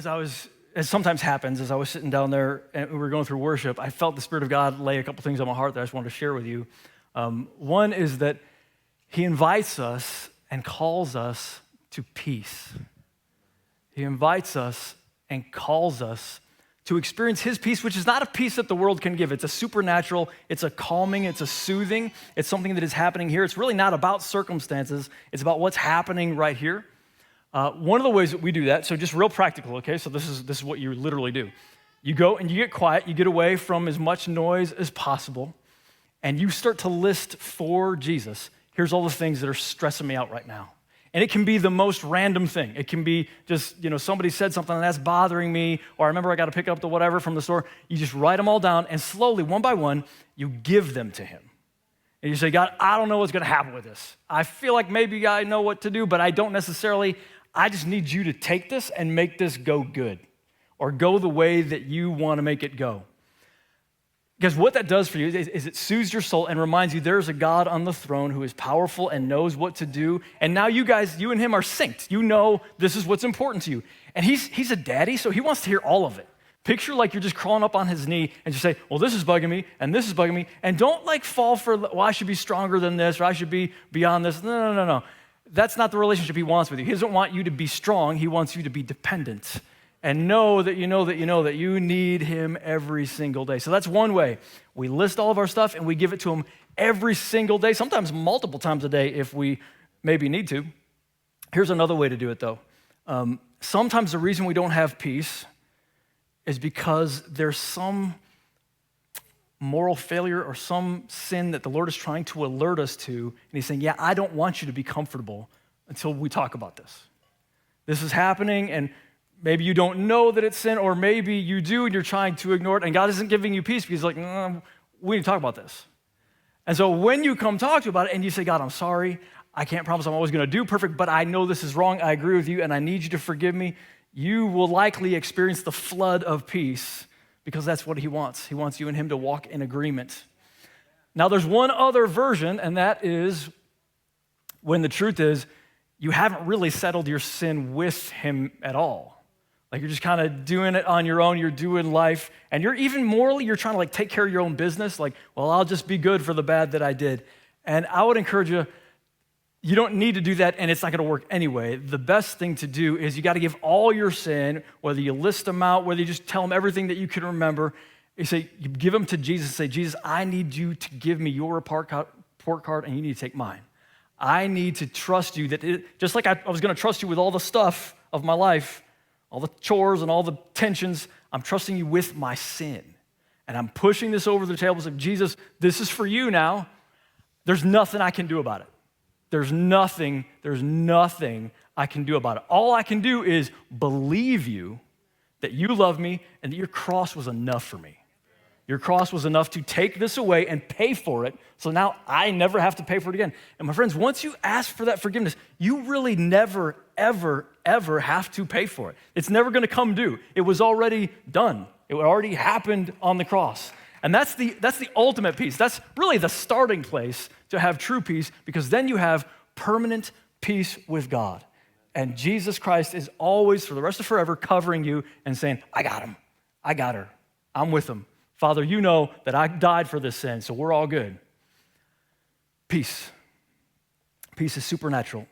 as sometimes happens, as I was sitting down there and we were going through worship, I felt the Spirit of God lay a couple things on my heart that I just wanted to share with you. One is that He invites us and calls us to peace. He invites us and calls us to experience His peace, which is not a peace that the world can give. It's a supernatural, it's a calming, it's a soothing, it's something that is happening here. It's really not about circumstances, it's about what's happening right here. One of the ways that we do that, so just real practical, okay? So this is what you literally do. You go and you get quiet, you get away from as much noise as possible, and you start to list for Jesus, here's all the things that are stressing me out right now. And it can be the most random thing. It can be just, somebody said something and that's bothering me, or I remember I got to pick up the whatever from the store. You just write them all down, and slowly, one by one, you give them to Him. And you say, God, I don't know what's going to happen with this. I feel like maybe I know what to do, but I don't necessarily. I just need you to take this and make this go good, or go the way that you want to make it go. Because what that does for you is it soothes your soul and reminds you there's a God on the throne who is powerful and knows what to do. And now you and him are synced. You know this is what's important to you. And he's a daddy, so he wants to hear all of it. Picture like you're just crawling up on his knee and just say, well, this is bugging me, and this is bugging me. And don't fall for, well, I should be stronger than this, or I should be beyond this. No. That's not the relationship he wants with you. He doesn't want you to be strong. He wants you to be dependent. And know that you need him every single day. So that's one way. We list all of our stuff and we give it to him every single day, sometimes multiple times a day if we maybe need to. Here's another way to do it though. Sometimes the reason we don't have peace is because there's some moral failure or some sin that the Lord is trying to alert us to. And he's saying, yeah, I don't want you to be comfortable until we talk about this. This is happening, and maybe you don't know that it's sin, or maybe you do and you're trying to ignore it, and God isn't giving you peace because he's like, we need to talk about this. And so when you come talk to him about it and you say, God, I'm sorry, I can't promise I'm always going to do perfect, but I know this is wrong, I agree with you, and I need you to forgive me, you will likely experience the flood of peace because that's what he wants. He wants you and him to walk in agreement. Now there's one other version, and that is when the truth is you haven't really settled your sin with him at all. Like you're just kind of doing it on your own, you're doing life, and you're even morally, you're trying to take care of your own business, like, well, I'll just be good for the bad that I did. And I would encourage you, you don't need to do that, and it's not gonna work anyway. The best thing to do is you gotta give all your sin, whether you list them out, whether you just tell him everything that you can remember. You give them to Jesus, say, Jesus, I need you to give me your report card, and you need to take mine. I need to trust you just like I was gonna trust you with all the stuff of my life, all the chores and all the tensions, I'm trusting you with my sin. And I'm pushing this over the table and saying, Jesus, this is for you now. There's nothing I can do about it. There's nothing I can do about it. All I can do is believe you that you love me and that your cross was enough for me. Your cross was enough to take this away and pay for it, so now I never have to pay for it again. And my friends, once you ask for that forgiveness, you really never, ever, ever have to pay for it. It's never gonna come due. It was already done. It already happened on the cross. And that's the ultimate peace. That's really the starting place to have true peace, because then you have permanent peace with God. And Jesus Christ is always, for the rest of forever, covering you and saying, I got him, I got her, I'm with him. Father, you know that I died for this sin, so we're all good. Peace. Peace is supernatural.